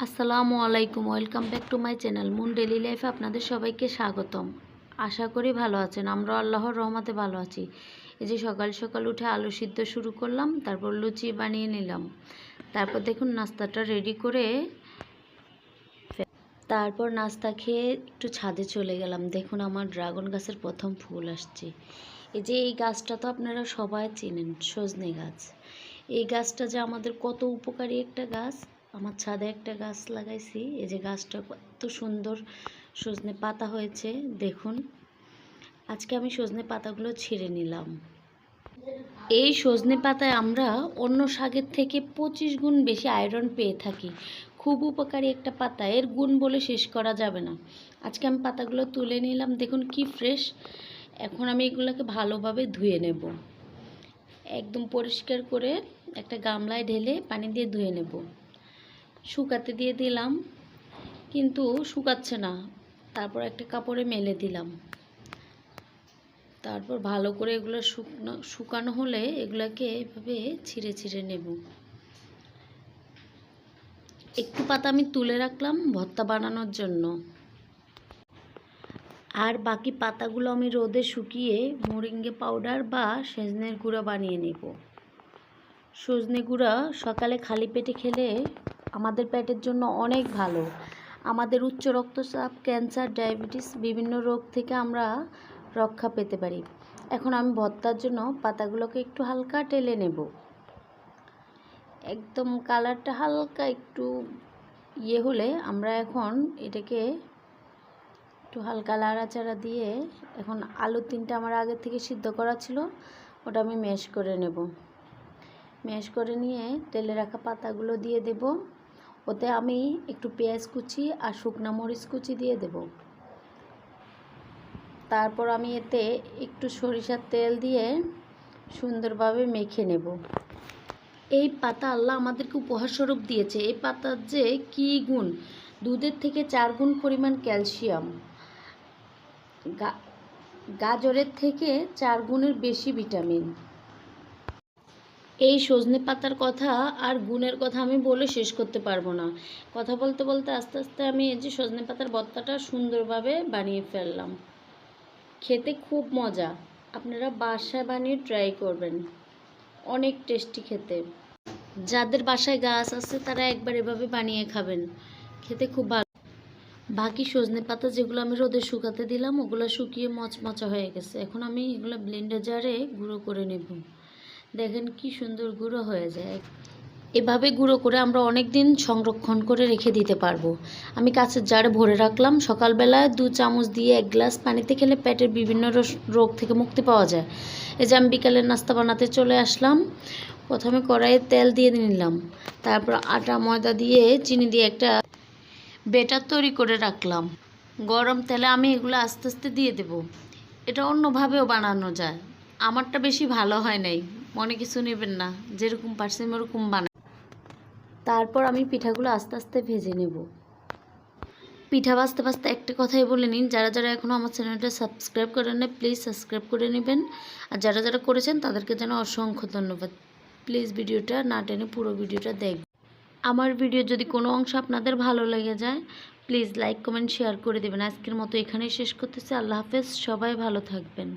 আসসালামু আলাইকুম, welcome back to my channel moon daily লাইফে আপনাদের সবাইকে স্বাগতম। আশা করি ভালো আছেন। আমরা আল্লাহর রহমতে ভালো আছি। এই যে সকাল সকাল উঠে আলু সিদ্ধ শুরু করলাম, তারপর লুচি বানিয়ে নিলাম। তারপর দেখুন নাস্তাটা রেডি করে তারপর নাস্তা খেয়ে একটু ছাদে চলে গেলাম। দেখুন আমার ড্রাগন গাছের প্রথম ফুল আসছে। এই যে এই গাছটা তো আপনারা সবাই চেনেন, সজনে গাছ। এই গাছটা যে আমাদের কত উপকারী একটা গাছ। আমার ছাদে একটা গাছ লাগাইছি, এই যে গাছটা কত সুন্দর সজনে পাতা হয়েছে দেখুন। আজকে আমি সজনে পাতাগুলো ছিঁড়ে নিলাম। এই সজনে পাতায় আমরা অন্য শাকের থেকে 25 গুণ বেশি আয়রন পেয়ে থাকি। খুব উপকারী একটা পাতা, এর গুণ বলে শেষ করা যাবে না। আজকে আমি পাতাগুলো তুলে নিলাম, দেখুন কি ফ্রেশ। এখন আমি এগুলোকে ভালোভাবে ধুয়ে নেব, একদম পরিষ্কার করে একটা গামলায় ঢেলে পানি দিয়ে ধুয়ে নেব। শুকাতে দিয়ে দিলাম, কিন্তু শুকাচ্ছে না। তারপর একটা কাপড়ে মেলে দিলাম। তারপর ভালো করে এগুলো শুকানো হলে এগুলোকে এভাবে ছিঁড়ে ছিঁড়ে নেব। একটু পাতা আমি তুলে রাখলাম ভর্তা বানানোর জন্য, আর বাকি পাতাগুলো আমি রোদে শুকিয়ে মোরিঙ্গে পাউডার বা সজনের গুঁড়া বানিয়ে নেব। সজনে গুঁড়া সকালে খালি পেটে খেলে আমাদের পেটের জন্য অনেক ভালো। আমাদের উচ্চ রক্তচাপ, ক্যান্সার, ডায়াবেটিস বিভিন্ন রোগ থেকে আমরা রক্ষা পেতে পারি। এখন আমি ভর্তার জন্য পাতাগুলোকে একটু হালকা টেলে নেব। একদম কালারটা হালকা একটু হলে আমরা এখন এটাকে একটু হালকা নাড়াচাড়া দিয়ে, এখন আলু 3টা আমার আগের থেকে সিদ্ধ করা ছিল, ওটা আমি ম্যাশ করে নেব। ম্যাশ করে নিয়ে তেলে রাখা পাতাগুলো দিয়ে দেব। ওতে আমি একটু পেঁয়াজ কুচি আর শুকনো মরিচ কুচি দিয়ে দেব। তারপর আমি এতে একটু সরিষার তেল দিয়ে সুন্দরভাবে মেখে নেব। এই পাতা আল্লাহ আমাদেরকে উপহারস্বরূপ দিয়েছে। এই পাতার যে কী গুণ, দুধের থেকে 4 গুণ পরিমাণ ক্যালসিয়াম, গাজরের থেকে 4 গুণের বেশি ভিটামিন। এই সজনে পাতার কথা আর গুণের কথা আমি বলে শেষ করতে পারবো না। কথা বলতে বলতে আস্তে আস্তে আমি এই যে সজনে পাতার ভর্তাটা সুন্দরভাবে বানিয়ে ফেললাম। খেতে খুব মজা, আপনারা বাসায় বানিয়ে ট্রাই করবেন, অনেক টেস্টি খেতে। যাদের বাসায় গাছ আছে তারা একবার এভাবে বানিয়ে খাবেন, খেতে খুব ভালো। বাকি সজনে পাতা যেগুলো আমি রোদে শুকাতে দিলাম, ওগুলো শুকিয়ে মচমচা হয়ে গেছে। এখন আমি এগুলো ব্লেন্ডার জারে গুঁড়ো করে নেব। দেখেন কি সুন্দর গুঁড়ো হয়ে যায়। এভাবে গুঁড়ো করে আমরা অনেক দিন সংরক্ষণ করে রেখে দিতে পারবো। আমি কাঁচের জারে ভরে রাখলাম। সকালবেলায় 2 চামচ দিয়ে 1 গ্লাস পানিতে খেলে পেটের বিভিন্ন রোগ থেকে মুক্তি পাওয়া যায়। এই যে আমি বিকালের নাস্তা বানাতে চলে আসলাম। প্রথমে কড়াইয়ে তেল দিয়ে নিলাম, তারপর আটা ময়দা দিয়ে চিনি দিয়ে একটা ব্যাটার তৈরি করে রাখলাম। গরম তেলে আমি এগুলো আস্তে আস্তে দিয়ে দেব। এটা অন্যভাবেও বানানো যায়, আমারটা বেশি ভালো হয় নাই, মনে কিছু নেবেন না, যেরকম পারছি আমি ওরকম বানাই। তারপর আমি পিঠাগুলো আস্তে আস্তে ভেজে নেব। পিঠা ভাজতে ভাজতে একটা কথাই বলে নিন, যারা যারা এখনও আমার চ্যানেলটা সাবস্ক্রাইব করেন না প্লিজ সাবস্ক্রাইব করে নেবেন, আর যারা যারা করেছেন তাদেরকে যেন অসংখ্য ধন্যবাদ। প্লিজ ভিডিওটা না টেনে পুরো ভিডিওটা দেখবেন। আমার ভিডিও যদি কোনো অংশ আপনাদের ভালো লেগে যায় প্লিজ লাইক কমেন্ট শেয়ার করে দেবেন। আজকের মতো এখানেই শেষ করতেছি। আল্লাহ হাফেজ, সবাই ভালো থাকবেন।